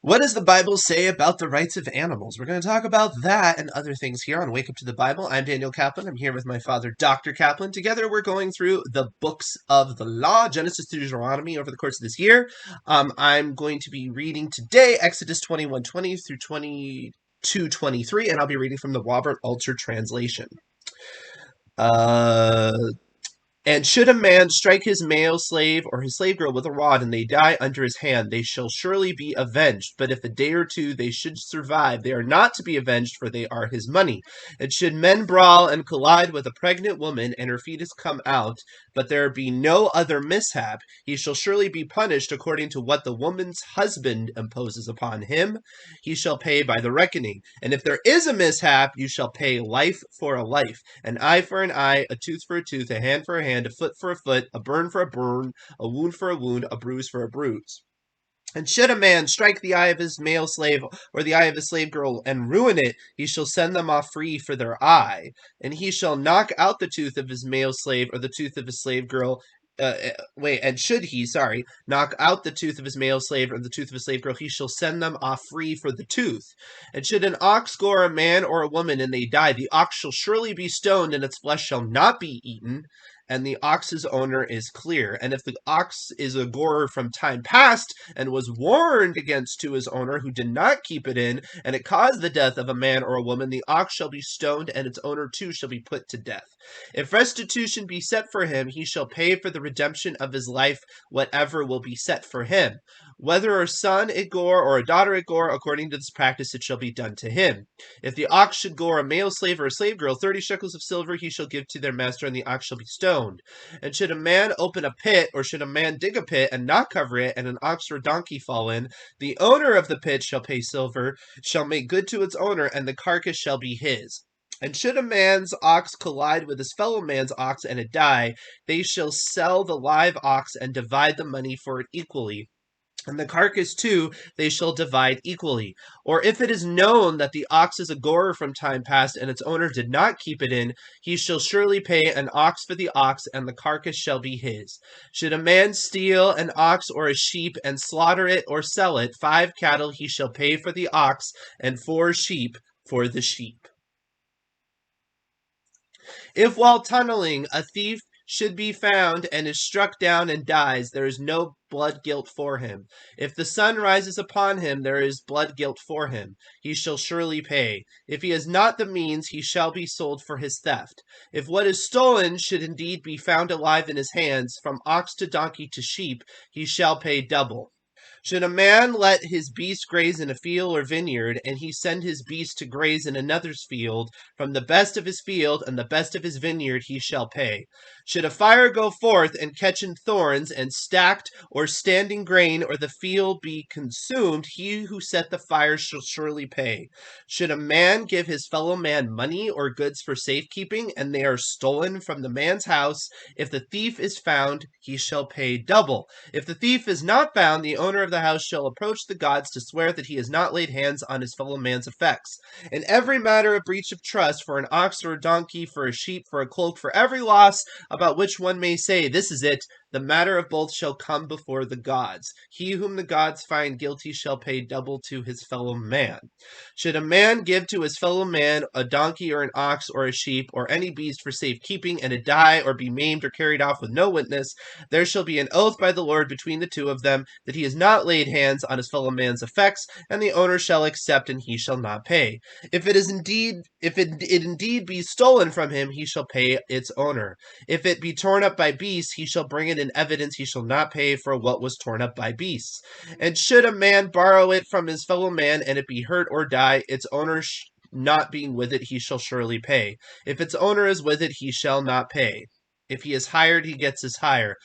What does the Bible say about the rights of animals? We're going to talk about that and other things here on Wake Up to the Bible. I'm Daniel Kaplan. I'm here with my father, Dr. Kaplan. Together, we're going through the books of the law, Genesis to Deuteronomy, over the course of this year. I'm going to be reading today Exodus 21:20 through 22:23, and I'll be reading from the Robert Alter translation. And should a man strike his male slave or his slave girl with a rod, and they die under his hand, they shall surely be avenged. But if a day or two they should survive, they are not to be avenged, for they are his money. And should men brawl and collide with a pregnant woman, and her fetus come out, but there be no other mishap, he shall surely be punished according to what the woman's husband imposes upon him. He shall pay by the reckoning. And if there is a mishap, you shall pay life for a life, an eye for an eye, a tooth for a tooth, a hand for a hand, a foot for a foot, a burn for a burn, a wound for a wound, a bruise for a bruise. And should a man strike the eye of his male slave or the eye of his slave girl and ruin it, he shall send them off free for their eye. And he shall knock out the tooth of his male slave or the tooth of his slave girl. Knock out the tooth of his male slave or the tooth of his slave girl, he shall send them off free for the tooth. And should an ox gore a man or a woman and they die, the ox shall surely be stoned, and its flesh shall not be eaten, and the ox's owner is clear. And if the ox is a gorer from time past, and was warned against to his owner, who did not keep it in, and it caused the death of a man or a woman, the ox shall be stoned, and its owner too shall be put to death. If restitution be set for him, he shall pay for the redemption of his life whatever will be set for him. Whether a son it gore or a daughter it gore, according to this practice it shall be done to him. If the ox should gore a male slave or a slave girl, 30 shekels of silver he shall give to their master, and the ox shall be stoned. And should a man open a pit, or should a man dig a pit and not cover it, and an ox or a donkey fall in, the owner of the pit shall pay silver, shall make good to its owner, and the carcass shall be his. And should a man's ox collide with his fellow man's ox and it die, they shall sell the live ox and divide the money for it equally. And the carcass too they shall divide equally. Or if it is known that the ox is a gorer from time past, and its owner did not keep it in, he shall surely pay an ox for the ox, and the carcass shall be his. Should a man steal an ox or a sheep, and slaughter it or sell it, 5 cattle he shall pay for the ox, and 4 sheep for the sheep. If while tunneling a thief should be found and is struck down and dies, there is no blood guilt for him. If the sun rises upon him, there is blood guilt for him. He shall surely pay. If he has not the means, he shall be sold for his theft. If what is stolen should indeed be found alive in his hands, from ox to donkey to sheep, he shall pay double. Should a man let his beast graze in a field or vineyard, and he send his beast to graze in another's field, from the best of his field and the best of his vineyard he shall pay. Should a fire go forth and catch in thorns, and stacked or standing grain, or the field be consumed, he who set the fire shall surely pay. Should a man give his fellow man money or goods for safekeeping, and they are stolen from the man's house, if the thief is found, he shall pay double. If the thief is not found, the owner of the house shall approach the gods to swear that he has not laid hands on his fellow man's effects. In every matter of breach of trust, for an ox or a donkey, for a sheep, for a cloak, for every loss about which one may say, "This is it," the matter of both shall come before the gods. He whom the gods find guilty shall pay double to his fellow man. Should a man give to his fellow man a donkey or an ox or a sheep or any beast for safekeeping, and it die or be maimed or carried off with no witness, there shall be an oath by the Lord between the two of them that he has not laid hands on his fellow man's effects, and the owner shall accept, and he shall not pay. If it indeed be stolen from him, he shall pay its owner. If it be torn up by beasts, he shall bring it in evidence. He shall not pay for what was torn up by beasts. And should a man borrow it from his fellow man, and it be hurt or die, its owner not being with it, he shall surely pay. If its owner is with it, he shall not pay. If he is hired, he gets his hire.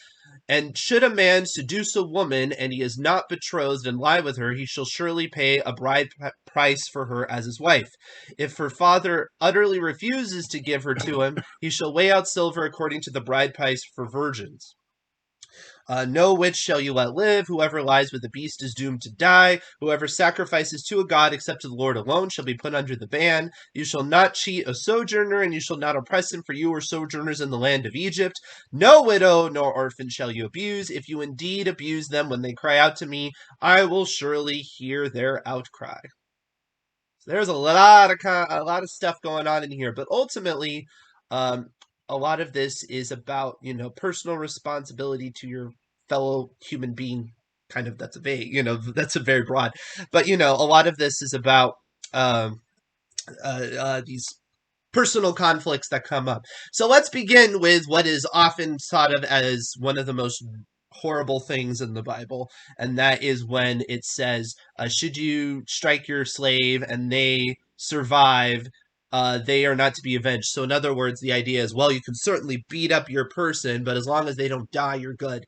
And should a man seduce a woman, and he is not betrothed, and lie with her, he shall surely pay a bride price for her as his wife. If her father utterly refuses to give her to him, he shall weigh out silver according to the bride price for virgins. No witch shall you let live. Whoever lies with the beast is doomed to die. Whoever sacrifices to a god except to the Lord alone shall be put under the ban. You shall not cheat a sojourner, and you shall not oppress him, for you were sojourners in the land of Egypt. No widow nor orphan shall you abuse. If you indeed abuse them when they cry out to me, I will surely hear their outcry. So there's a lot of stuff going on in here, but ultimately, um, a lot of this is about personal responsibility to your fellow human being. Kind of that's a vague, that's a very broad, but a lot of this is about um, these personal conflicts that come up. So let's begin with what is often thought of as one of the most horrible things in the Bible, and that is when it says, should you strike your slave and they survive, they are not to be avenged. So in other words, the idea is, well, you can certainly beat up your person, but as long as they don't die, you're good.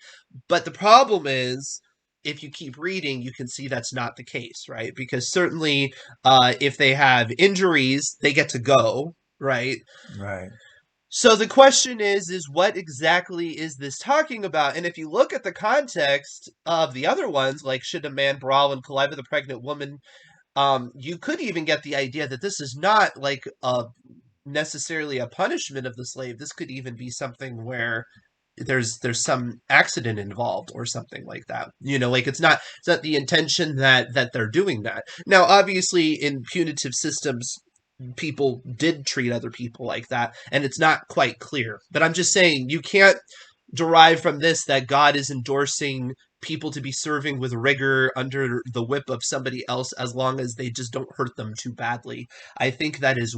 But the problem is, if you keep reading, you can see that's not the case, right? Because certainly, if they have injuries, they get to go, right? Right. So the question is what exactly is this talking about? And if you look at the context of the other ones, like should a man brawl and collide with a pregnant woman, you could even get the idea that this is not like necessarily a punishment of the slave. This could even be something where there's some accident involved or something like that. Like it's not the intention that they're doing that. Now, obviously, in punitive systems, people did treat other people like that, and it's not quite clear. But I'm just saying you can't derive from this that God is endorsing people to be serving with rigor under the whip of somebody else as long as they just don't hurt them too badly. I think that is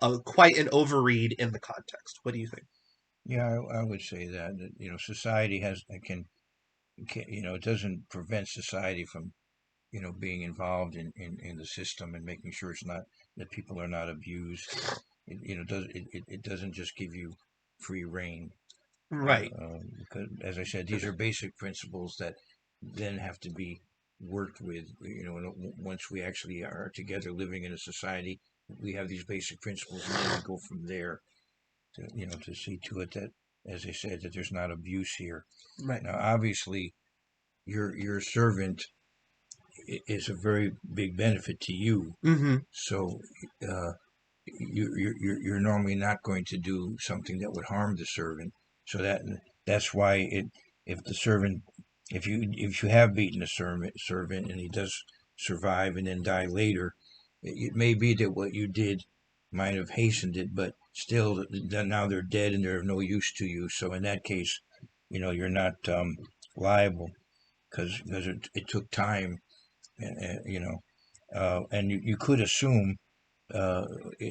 a quite an overread in the context. What do you think? Yeah, I would say that society can it doesn't prevent society from being involved in the system and making sure it's not that people are not abused. It doesn't just give you free reign. Right. Because, as I said, these are basic principles that then have to be worked with. Once we actually are together living in a society, we have these basic principles, and then we go from there to see to it that, as I said, that there's not abuse here. Right. Now, obviously, your servant is a very big benefit to you. Mm-hmm. So uh, you're normally not going to do something that would harm the servant. So that's why if the servant if you have beaten a servant and he does survive and then die later, it may be that what you did might have hastened it, but still now they're dead and they're of no use to you. So in that case, you're not liable because it took time, and you could assume uh,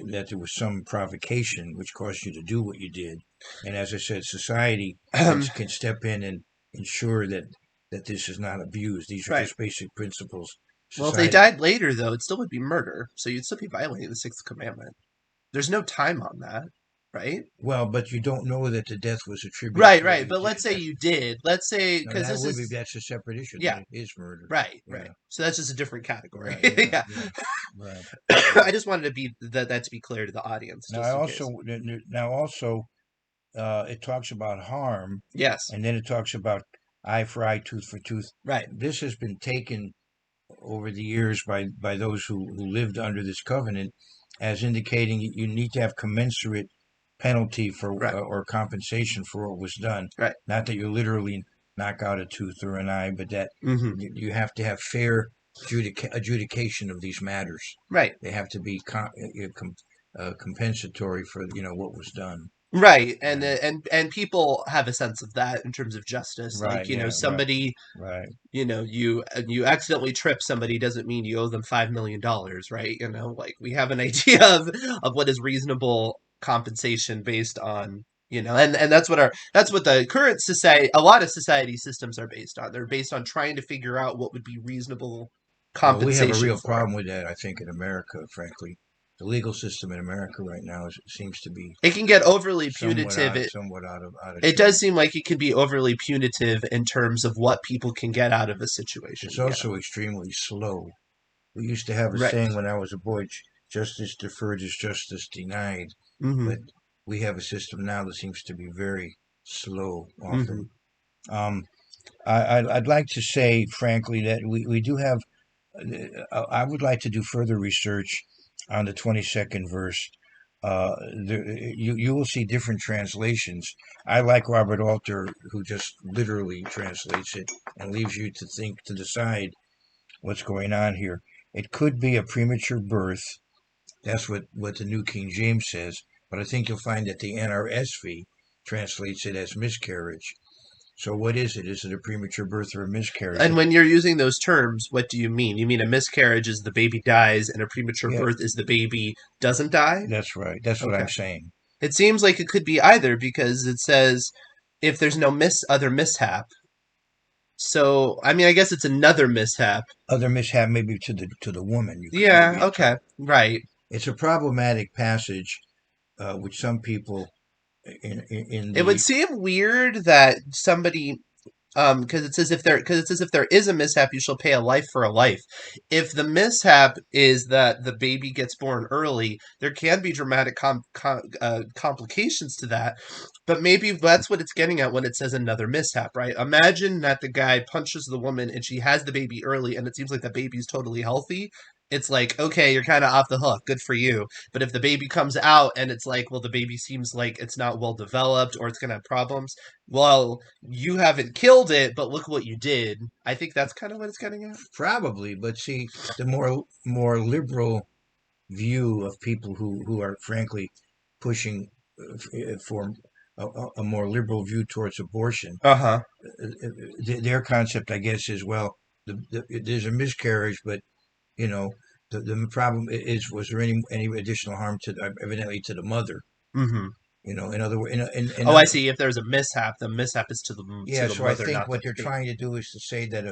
that there was some provocation which caused you to do what you did. And as I said, society can step in and ensure that this is not abused. These are Right. just basic principles. Well, if they Society, died later, though, it still would be murder. So you'd still be violating the sixth commandment. There's no time on that, right? well, but you don't know that the death was attributed Right, to what right. you But let's did. say you did. Let's say No, because that this would be is that's a separate issue. yeah, Then it is murder. right, right. Yeah, So that's just a different category. yeah, yeah, Yeah. yeah. Right. I just wanted to be that to be clear to the audience, Now I just in also case. now also it talks about harm, Yes. and then it talks about eye for eye, tooth for tooth. Right. This has been taken over the years by those who lived under this covenant as indicating you need to have commensurate penalty for Right. or compensation for what was done. Right. Not that you literally knock out a tooth or an eye, but that Mm-hmm. you have to have fair adjudication of these matters. Right. They have to be compensatory for what was done. Right. And Right. people have a sense of that in terms of justice. Like Right. Yeah. Right. somebody Right. you accidentally trip somebody doesn't mean you owe them $5 million, right? Like we have an idea of what is reasonable compensation based on and that's what the current society, a lot of society systems are based on. They're based on trying to figure out what would be reasonable Well, we have a compensation real for. problem with that, I think, in America, frankly. The legal system in America right now seems to be It can get overly punitive. somewhat out of It shape. does seem like it can be overly punitive in terms of what people can get out of a situation. It's Yeah. also extremely slow. We used to have a Right. saying when I was a boy, justice deferred is justice denied. Mm-hmm. But we have a system now that seems to be very slow Mm-hmm. often. Um, I'd like to say, frankly, that we do have. I would like to do further research on the 22nd verse. You will see different translations. I like Robert Alter, who just literally translates it and leaves you to think to decide what's going on here. It could be a premature birth. That's what the New King James says. But I think you'll find that the NRSV translates it as miscarriage. So what is it? Is it a premature birth or a miscarriage? And when you're using those terms, what do you mean? You mean a miscarriage is the baby dies, and a premature Yeah, birth is the baby doesn't die? that's right. That's what Okay. I'm saying. It seems like it could be either because it says if there's no other mishap. So I mean, I guess it's another mishap. Other mishap maybe to the woman. You could Yeah. maybe Okay. interpret. Right. It's a problematic passage, which some people in It would the seem weird that somebody because it says if there is a mishap you shall pay a life for a life. If the mishap is that the baby gets born early, there can be dramatic complications to that, but maybe that's what it's getting at when it says another mishap, right? Imagine that the guy punches the woman and she has the baby early and it seems like the baby's totally healthy. It's like, okay, you're kind of off the hook, good for you. But if the baby comes out and it's like, well, the baby seems like it's not well developed or it's gonna have problems, well, you haven't killed it, but look what you did. I think that's kind of what it's getting at. probably, but see, the more liberal view of people who are frankly pushing for a more liberal view towards abortion, Uh huh. their concept, I guess, is well, there's a miscarriage, but you know, the problem is, was there any additional harm to evidently to the mother? Mm-hmm. In other words, in Oh, I other, see. If there's a mishap, the mishap is to yeah. the So I mother, think not the what they're baby. trying to do is to say that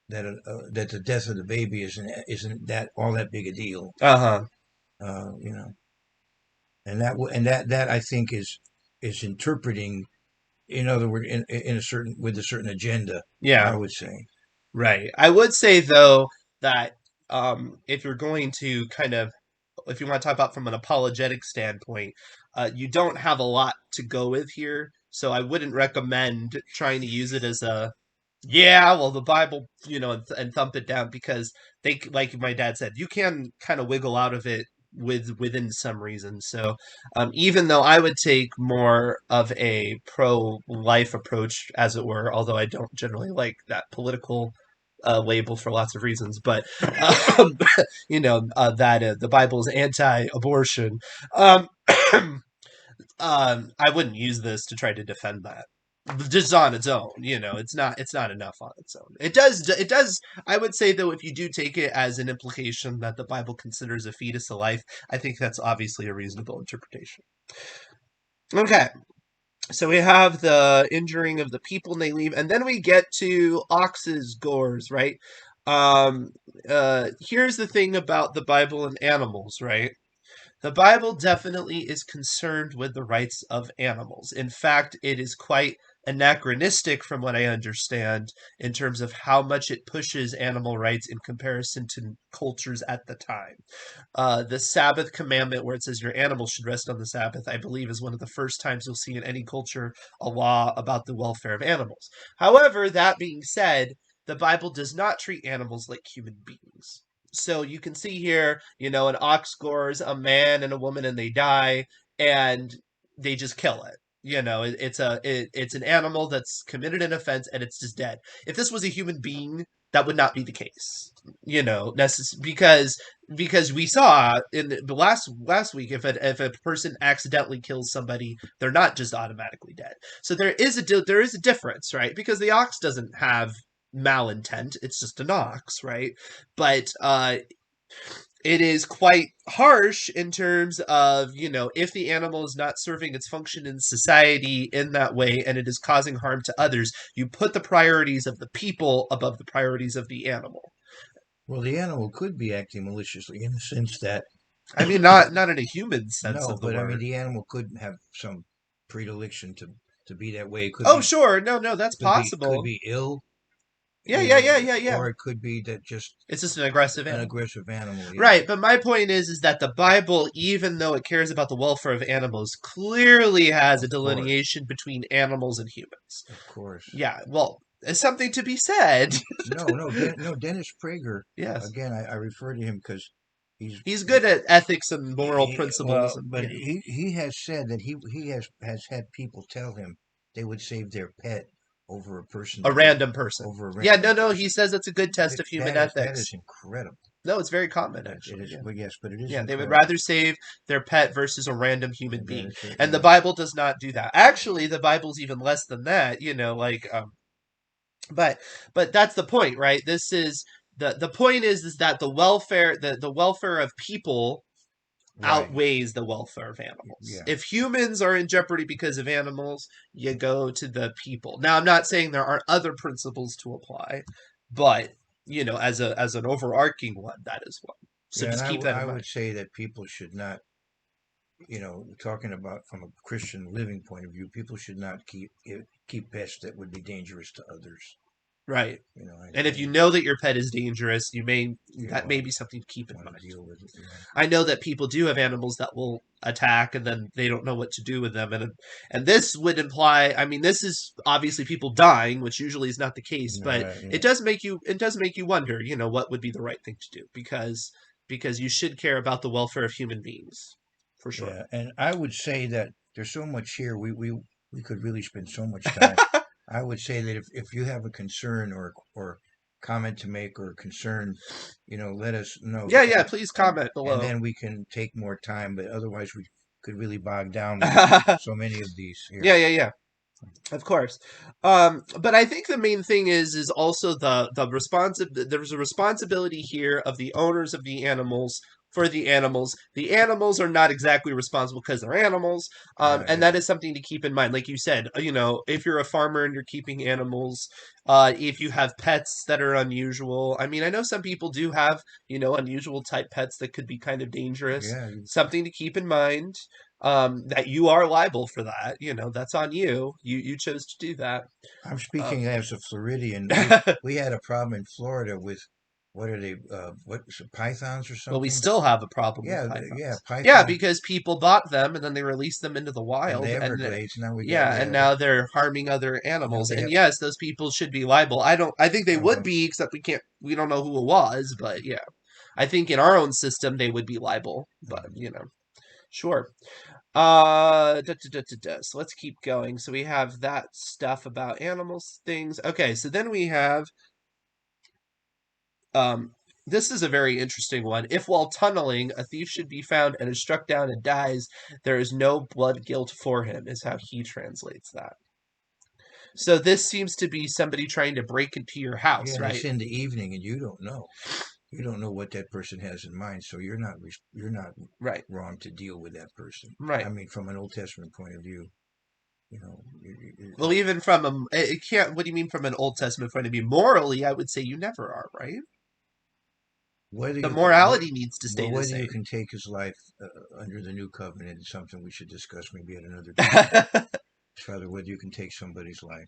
the death of the baby isn't that all that big a deal, Uh huh. you know, and that I think is interpreting, in other words, in a certain with a certain agenda. I Yeah. would say. Right. I would say though that if you're going to kind of if you want to talk about from an apologetic standpoint, you don't have a lot to go with here. So I wouldn't recommend trying to use it as a yeah, well, the Bible, and thump it down because like my dad said, you can kind of wiggle out of it within some reason. So, even though I would take more of a pro-life approach, as it were, although I don't generally like that political label for lots of reasons, but um, that the Bible is anti-abortion. Um, I wouldn't use this to try to defend that. Just on its own, it's not enough on its own. It does. I would say though, if you do take it as an implication that the Bible considers a fetus a life, I think that's obviously a reasonable interpretation. Okay, so we have the injuring of the people and they leave, and then we get to oxes gores, right? Um, Here's the thing about the Bible and animals, right? The Bible definitely is concerned with the rights of animals. In fact, it is quite anachronistic from what I understand in terms of how much it pushes animal rights in comparison to cultures at the time. The Sabbath commandment, where it says your animals should rest on the Sabbath, I believe is one of the first times you'll see in any culture a law about the welfare of animals. However, that being said, the Bible does not treat animals like human beings. So you can see here, an ox gores a man and a woman and they die, and they just kill it. It's an animal that's committed an offense and it's just dead. If this was a human being, that would not be the case. Because we saw in the last week, if a person accidentally kills somebody, they're not just automatically dead. So there is a difference, right? Because the ox doesn't have malintent; it's just an ox, right? But it is quite harsh in terms of, if the animal is not serving its function in society in that way and it is causing harm to others, you put the priorities of the people above the priorities of the animal. Well, the animal could be acting maliciously in the sense that I mean, not in a human sense no, of the but I mean word. the animal could have some predilection to be that way. It Oh, sure. No, no, that's could possible. be ill, Yeah, yeah, yeah, yeah, yeah. or it could be that just It's just an aggressive an animal. aggressive animal. Yeah, Right, but my point is that the Bible, even though it cares about the welfare of animals, clearly has a of course, delineation between animals and humans. of course. Yeah, well, It's something to be said. No, Dennis Prager. Yes. Again, I refer to him because he's He's good at ethics and moral well, principles, and but he has said that he has had people tell him they would save their pet over a person a that they random person. over a Yeah, random no, he person. says it's a good test of human That is ethics. incredible. No, it's very common, It actually. is, Yeah. well, yes, but it is Yeah, they would incredible. rather save their pet versus a random human That being. is, And the yeah, Bible does not do that. Actually, the Bible's even less than that, but that's the point, right? This is the point is that the welfare of people right, outweighs the welfare of animals. yeah, If humans are in jeopardy because of animals, you go to the people. Now, I'm not saying there aren't other principles to apply, but as an overarching one, that is one. So yeah. And just keep that in I mind. would say that people should not, talking about from a Christian living point of view, people should not keep pets that would be dangerous to others. Right. You know, And if you know that your pet is dangerous, you that may want be something to keep in to mind. deal with it. Yeah. I know that people do have animals that will attack and then they don't know what to do with them, and this would imply, I mean, this is obviously people dying, which usually is not the case, but Right, yeah. it does make you wonder, what would be the right thing to do, because you should care about the welfare of human beings, for sure. Yeah, and I would say that there's so much here. We could really spend so much time. I would say that if you have a concern or comment to make or a concern, let us know, Yeah, yeah, please comment and below. then we can take more time. But otherwise, we could really bog down with Yeah, so many of these here. yeah, yeah. Of course. But I think the main thing is also there's a responsibility here of the owners of the animals for the animals. The animals are not exactly responsible because they're animals. And Right. that is something to keep in mind. Like you said, if you're a farmer and you're keeping animals, if you have pets that are unusual. I mean, I know some people do have, unusual type pets that could be kind of dangerous. Yeah. Something to keep in mind, that you are liable for that. That's on you. You chose to do that. I'm Um, speaking as a Floridian. We had a problem in Florida with what are they? What is it, pythons or well, we something? still have a problem with Yeah, yeah, pythons. Yeah, python because people bought them and then they released them into the and the wild, and Everglades. Now we got yeah, and now they're harming other now animals. they And have. yes, those people should be liable. I think they would Uh-huh. be, except we don't know who it was, but yeah. I think in our own system they would be liable, but Mhm. sure. So let's keep going. So we have that stuff about animals, things. Okay, so then we have um this is a very interesting one. If while tunneling, a thief should be found and is struck down and dies, there is no blood guilt for him, is how he translates that. So this seems to be somebody trying to break into your Yeah, house, and it's right? in the evening, and you don't know. You don't know what that person has in mind, so you're not Right. wrong to deal with that person. I Right. mean, from an Old Testament point of view, you know, Well, even from it can't. What do you mean from an Old Testament point of view? Morally, I would say you never are, right? whether The you can, morality needs to stay the whether you same. can take his life under the new covenant is something we should discuss maybe at another time. Father, whether you can take somebody's life.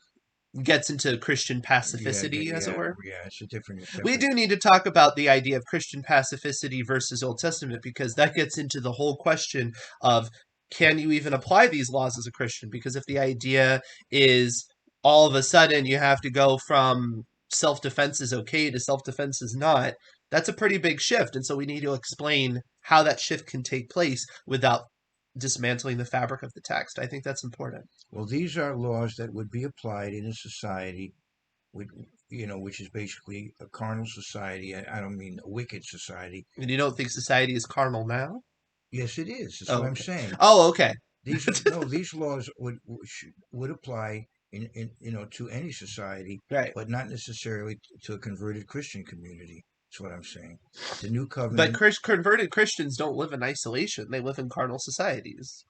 Gets into Christian Yeah, pacificity, as it yeah, were. yeah. It's a We different. do need to talk about the idea of Christian pacificity versus Old Testament, because that gets into the whole question of, can you even apply these laws as a Christian? Because if the idea is all of a sudden you have to go from self defense is okay to self defense is not, that's a pretty big shift. And so we need to explain how that shift can take place without dismantling the fabric of the text. I think that's important. Well, these are laws that would be applied in a society, which, which is basically a carnal society. I don't mean a wicked society. And you don't think society is carnal now? Yes, it is. That's Oh, what I'm okay. saying. Oh, okay. These no, these laws would apply in to any society, Right. but not necessarily to a converted Christian community. That's what I'm saying. The new But covenant, converted Christians don't live in isolation. They live in carnal societies.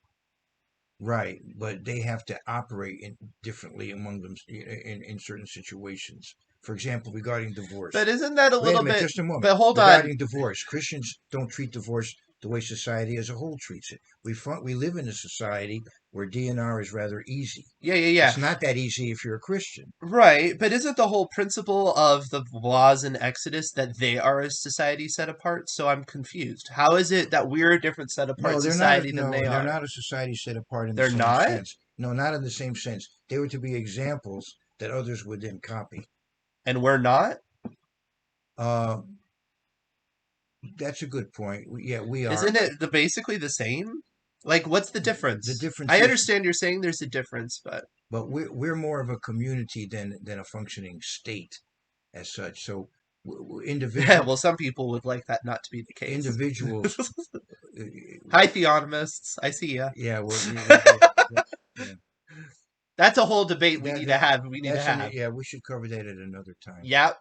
right? But they have to operate differently among them in certain situations. For example, regarding divorce. But isn't that a Wait a little minute, bit? just a moment. But hold on. Regarding divorce, Christians don't treat divorce the way society as a whole treats it. We live in a society where DNR is rather easy. Yeah, yeah, yeah. It's not that easy if you're a Christian. Right. But isn't the whole principle of the laws in Exodus that they are a society set apart? So I'm confused. How is it that we're a different set apart No, they're not. society than they They're are? not a society set apart in the They're same not? sense. No, not in the same sense. They were to be examples that others would then copy. And we're not? Uh, that's a good point. Yeah, we are, Isn't it basically the same? Like, what's the the difference? difference I is, understand you're saying there's a difference, but but we're more of a community than a functioning state as such. So individual well, some people would like that not to be the case. individuals, Hi, theonomists. I see ya. yeah, yeah. That's a whole debate we That need to that have. We need to that's an have. yeah. We should cover that at another time. Yeah,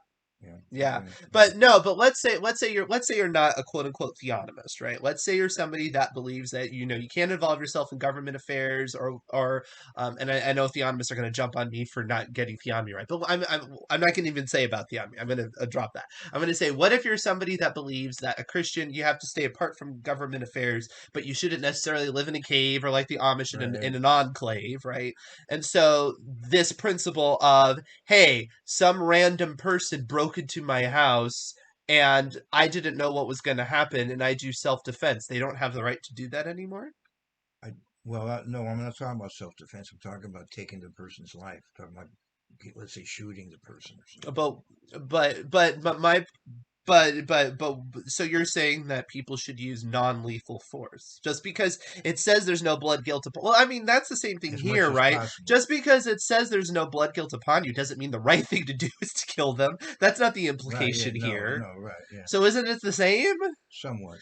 Yeah, yeah, yeah. but no, but let's say you're not a quote unquote theonomist, right? Let's say you're somebody that believes that you can't involve yourself in government affairs and I know theonomists are going to jump on me for not getting theonomy right, but I'm not going to even say about theonomy. I'm going to drop that. I'm going to say, what if you're somebody that believes that a Christian you have to stay apart from government affairs, but you shouldn't necessarily live in a cave or like the Amish in Right. an enclave, right? And so this principle of hey, some random person broke into my house and I didn't know what was going to happen and I do self defense. They don't have the right to do that anymore? I well, no, I'm not talking about self-defense. I'm talking about taking the person's life. I'm talking about, let's say, shooting the person or something. But but my but so you're saying that people should use non-lethal force just because it says there's no blood guilt upon, well, I mean that's the same thing As much here, as right? possible. Just because it says there's no blood guilt upon you doesn't mean the right thing to do is to kill them. That's not the Right. Yeah. implication No. here. No. Right. Yeah. So isn't it the same? Somewhat.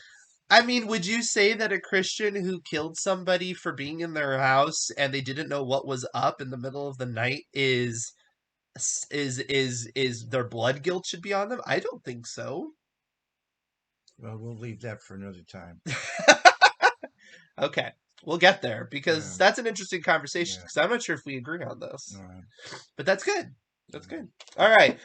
I mean, would you say that a Christian who killed somebody for being in their house and they didn't know what was up in the middle of the night is their blood guilt should be on them? I don't think so. Well, we'll leave that for another time. Okay, we'll get there because Yeah. that's an interesting conversation Yeah. because I'm not sure if we agree on this. All right. But that's good. That's All good. All right.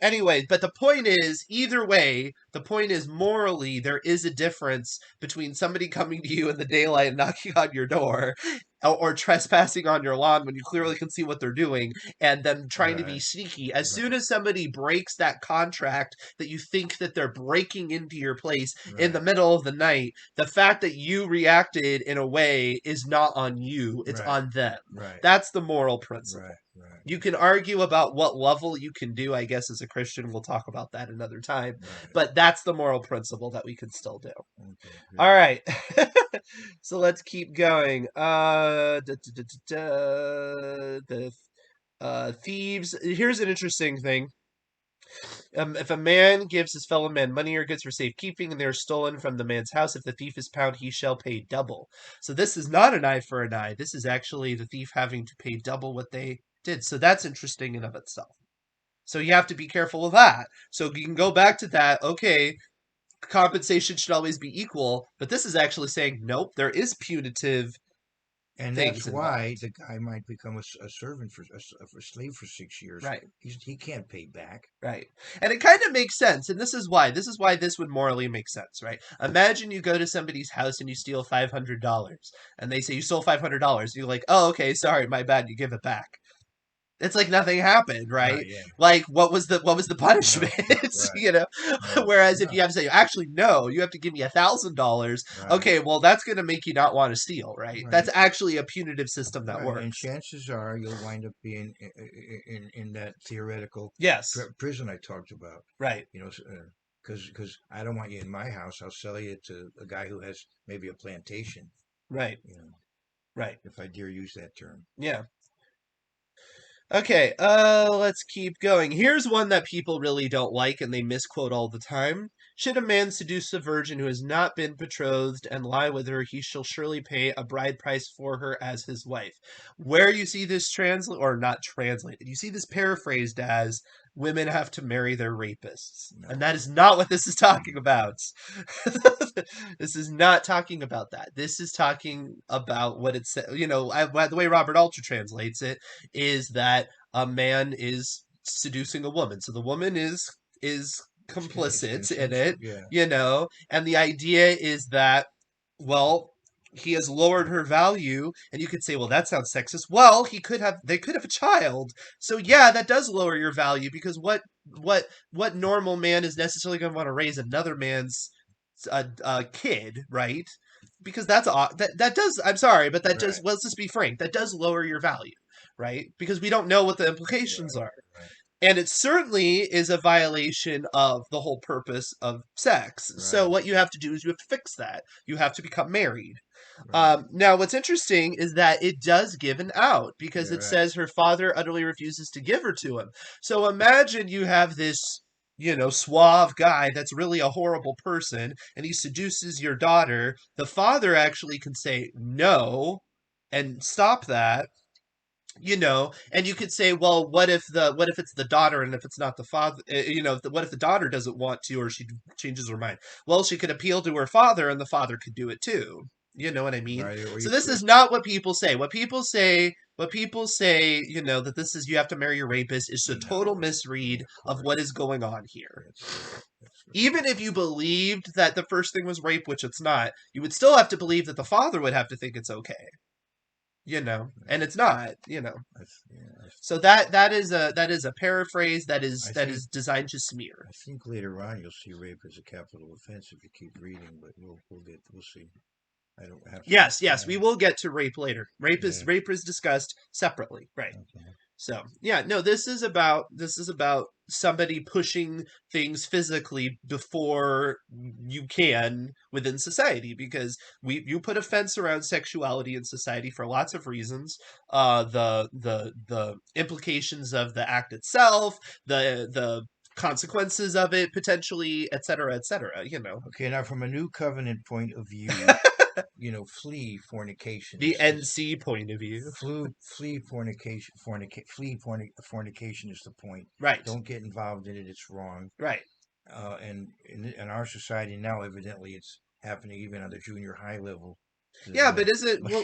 Anyway, but the point is, either way, the point is morally there is a difference between somebody coming to you in the daylight and knocking on your door, or trespassing on your lawn when you clearly can see what they're doing, and them trying to be right. sneaky. As Right. soon as somebody breaks that contract that you think that they're breaking into your place in the Right. middle of the night, the fact that you reacted in a way is not on you; it's Right. on them. Right. That's the moral principle. Right. Right. You can argue about what level you can do, I guess, as a Christian. We'll talk about that another time. Right. But that's the moral principle that we can still do. Okay. Good. All right. So let's keep going. The thieves. Here's an interesting thing. If a man gives his fellow man money or goods for safekeeping and they are stolen from the man's house, if the thief is found, he shall pay double. So this is not an eye for an eye. This is actually the thief having to pay double what they did. So that's interesting in of itself. So you have to be careful of that. So you can go back to that. Okay, compensation should always be equal, but this is actually saying nope. There is punitive And that's things why involved. the guy might become a servant for a slave for 6 years. Right. He can't pay back. Right. And it kind of makes sense. And this is why. This is why this would morally make sense, right? Imagine you go to somebody's house and you steal $500 and they say you stole $500. You're like, "Oh, okay, sorry, my bad." You give it back. It's like nothing happened, right? Right. Yeah. Like what was the No. punishment? Right. you know? No. Whereas if No. you have to say, actually, no, you have to give me $1,000. Right. Okay, well, that's going to make you not want to steal, right? That's Right. actually a punitive system that Right. And works. chances are you'll wind up being in that theoretical Yes. prison I talked about. Right. You know, because I don't want you in my house. I'll sell you to a guy who has maybe a plantation. Right. You know, Right. if I dare use that term. Yeah. Okay, let's keep going. Here's one that people really don't like and they misquote all the time. Should a man seduce a virgin who has not been betrothed and lie with her, he shall surely pay a bride price for her as his wife. Where you see this translate or not translated, you see this paraphrased as women have to marry their rapists. No. And that is not what this is talking about. This is not talking about that. This is talking about what it said, the way Robert Alter translates it is that a man is seducing a woman. So the woman is It's complicit in consensual. it, Yeah. and the idea is that, well, he has lowered her value, and you could say, well, that sounds sexist. Well, they could have a child. So yeah, that does lower your value because what normal man is necessarily going to want to raise another man's kid, right? Because that does. I'm sorry, but that does. Right. Let's just be frank. That does lower your value, right? Because we don't know what the implications are. And it certainly is a violation of the whole purpose of sex. So what you have to do is you have to fix that. You have to become married. Now, what's interesting is that it does give an out because it says her father utterly refuses to give her to him. So imagine you have this, suave guy that's really a horrible person and he seduces your daughter. The father actually can say no and stop that. And you could say, well, what if it's the daughter and if it's not the father, what if the daughter doesn't want to or she changes her mind? Well, she could appeal to her father and the father could do it too. You know what I mean? So this is not what people say. What people say, that this is you have to marry your rapist is a total misread of what is going on here. Even if you believed that the first thing was rape, which it's not, you would still have to believe that the father would have to think it's okay. And it's not. So that is a paraphrase that is designed to smear. I think later on you'll see rape as a capital offense if you keep reading, but we'll see. I don't have to. Yes, we will get to rape later. Rape is discussed separately, right? Okay. So no, this is about somebody pushing things physically before you can within society, because you put a fence around sexuality in society for lots of reasons. The implications of the act itself, the consequences of it potentially, etc., etc. Okay, now from a new covenant point of view, flee fornication. The NC point of view. Flee fornication. Fornication is the point. Right. Don't get involved in it. It's wrong. Right. And in our society now, evidently, it's happening even on the junior high level. Yeah, but is it? Well,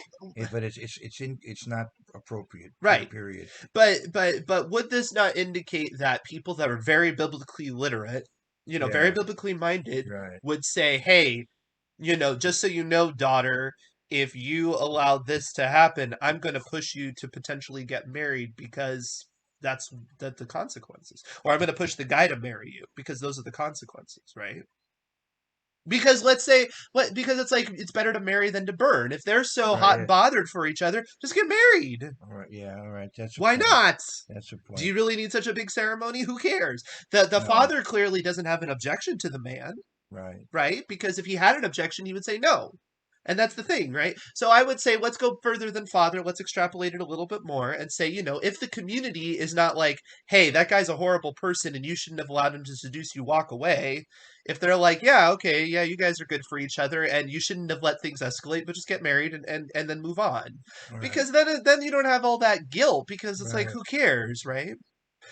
but it's not appropriate. Right. Period. But would this not indicate that people that are very biblically literate, very biblically minded, would say, hey, just so you know, daughter, if you allow this to happen, I'm going to push you to potentially get married because that's the consequences. Or I'm going to push the guy to marry you because those are the consequences, right? Because because it's like it's better to marry than to burn. If they're so hot and bothered for each other, just get married. All right, yeah, all right. Why not? That's a point. Do you really need such a big ceremony? Who cares? The father clearly doesn't have an objection to the man. Right? Because if he had an objection, he would say no. And that's the thing, right? So I would say, let's go further than father. Let's extrapolate it a little bit more and say, if the community is not like, hey, that guy's a horrible person and you shouldn't have allowed him to seduce you, walk away. If they're like, yeah, okay, yeah, you guys are good for each other and you shouldn't have let things escalate, but just get married and then move on. Right. Because then you don't have all that guilt because it's like, who cares, right?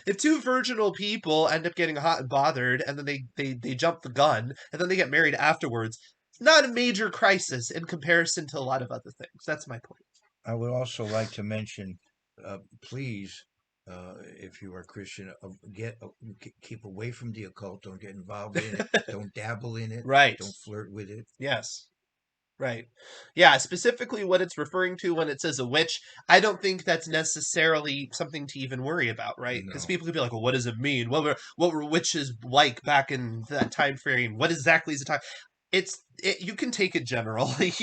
If two virginal people end up getting hot and bothered and then they jump the gun and then they get married afterwards, it's not a major crisis in comparison to a lot of other things. That's my point. I would also like to mention, please, if you are Christian, keep away from the occult. Don't get involved in it. Don't dabble in it. Right. Don't flirt with it. Yes. Right. Yeah, specifically what it's referring to when it says a witch, I don't think that's necessarily something to even worry about, right? Because people could be like, well, what does it mean? What were witches like back in that time frame? What exactly is the time? You can take it generally.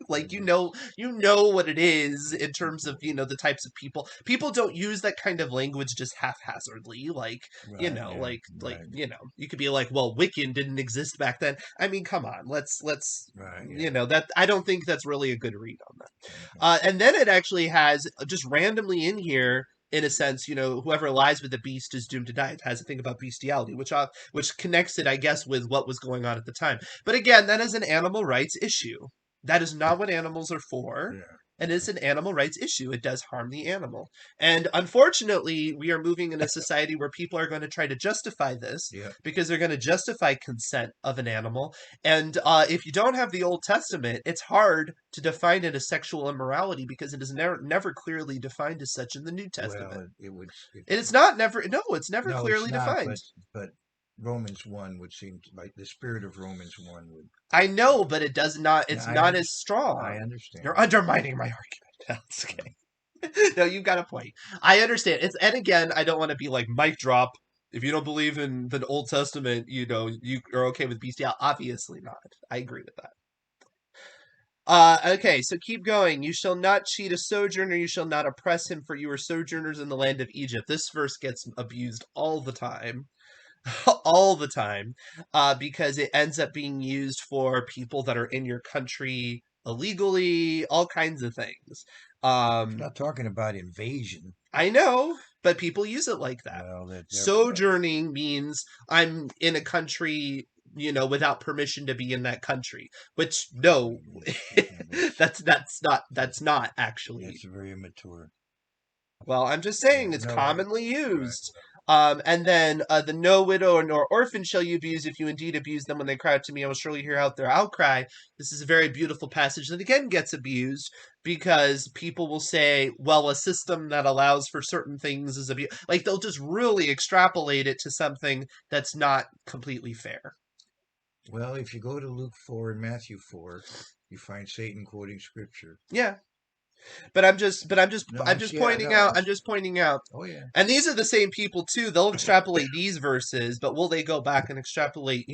Like you know what it is in terms of the types of people. People don't use that kind of language just haphazardly. Like you could be like, well, Wiccan didn't exist back then. I mean, come on, let's that I don't think that's really a good read on that. And then it actually has just randomly in here, in a sense, whoever lies with the beast is doomed to die. It has a thing about bestiality, which connects it, I guess, with what was going on at the time. But again, that is an animal rights issue. That is not what animals are for. Yeah. And it's an animal rights issue. It does harm the animal. And unfortunately, we are moving in a society where people are going to try to justify this because they're going to justify consent of an animal. And if you don't have the Old Testament, it's hard to define it as sexual immorality because it is never clearly defined as such in the New Testament. Well, it's never clearly defined. But Romans 1 would seem to, like the spirit of Romans 1 would. I know, but it does not. It's not as strong. I understand. You're undermining my argument. That's okay. No, you've got a point. I understand. And again, I don't want to be like mic drop. If you don't believe in the Old Testament, you are okay with bestiality. Obviously not. I agree with that. Okay, so keep going. You shall not cheat a sojourner, you shall not oppress him, for you are sojourners in the land of Egypt. This verse gets abused all the time. All the time, because it ends up being used for people that are in your country illegally, all kinds of things. It's not talking about invasion. I know, but people use it like that. Well, Sojourning means I'm in a country, without permission to be in that country. Which no, that's not actually. that's very immature. Well, I'm just Yeah, saying it's no, commonly right. used. And then the no widow nor orphan shall you abuse. If you indeed abuse them when they cry out to me, I will surely hear out their outcry. This is a very beautiful passage that again gets abused because people will say, well, a system that allows for certain things is abuse. Like they'll just really extrapolate it to something that's not completely fair. Well, if you go to Luke 4 and Matthew 4, you find Satan quoting scripture. Yeah, but No, I'm just yeah, pointing no, out. I'm just pointing out. oh yeah, And these are the same people too. They'll extrapolate these verses, but will they go back and extrapolate,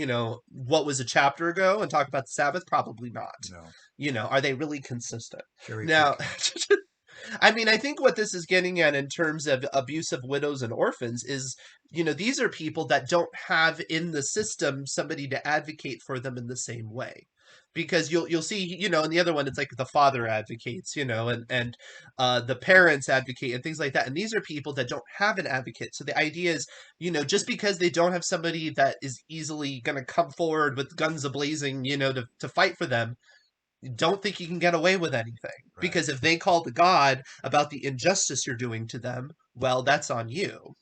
what was a chapter ago and talk about the Sabbath? Probably not. no, Are they really consistent? cherry Now, picking. I mean, I think what this is getting at in terms of abuse of widows and orphans is, these are people that don't have in the system somebody to advocate for them in the same way. Because you'll see, in the other one, it's like the father advocates, and the parents advocate and things like that. And these are people that don't have an advocate. So the idea is, just because they don't have somebody that is easily going to come forward with guns ablazing, to fight for them, don't think you can get away with anything. Right. Because if they call to God about the injustice you're doing to them, well, that's on you.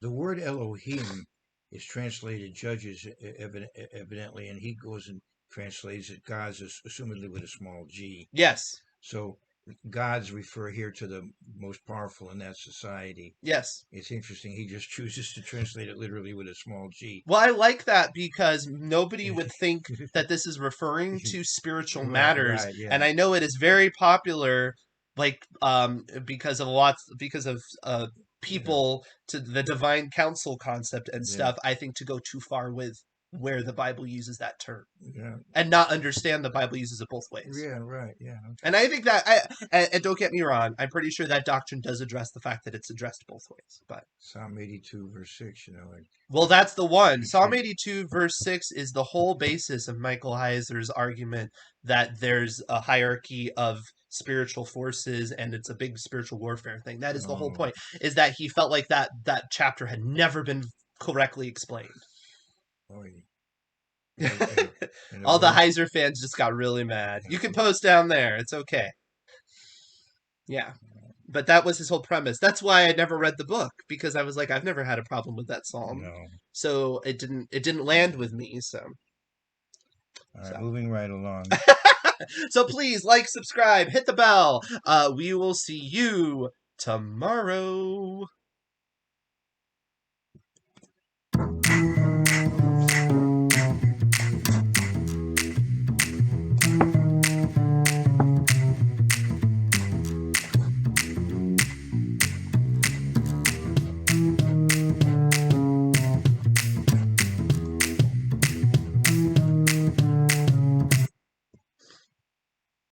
The word Elohim is translated judges evidently, and he goes and translates it God's, assumedly with a small g. Yes. So gods refer here to the most powerful in that society. Yes. It's interesting. He just chooses to translate it literally with a small g. Well, I like that because nobody would think that this is referring to spiritual Right, matters, right, yeah, and I know it is very popular, like because of yeah, people to the divine council concept and yeah, stuff. I think to go too far with where the Bible uses that term yeah, and not understand the Bible uses it both ways. yeah, right, yeah. Okay. And I think that and don't get me wrong, I'm pretty sure that doctrine does address the fact that it's addressed both ways. But Psalm 82, verse 6, well, that's the one. you Psalm can't, 82 verse 6 is the whole basis of Michael Heiser's argument that there's a hierarchy of spiritual forces and it's a big spiritual warfare thing. That is the whole oh, point. Is that he felt like that chapter had never been correctly explained. oh, in a All the word, Heiser fans just got really mad. You can post down there. It's okay. Yeah. But that was his whole premise. That's why I never read the book because I was like, I've never had a problem with that psalm, no. so it didn't land with me. So All right, so moving right along. so please like, subscribe, hit the bell. We will see you tomorrow.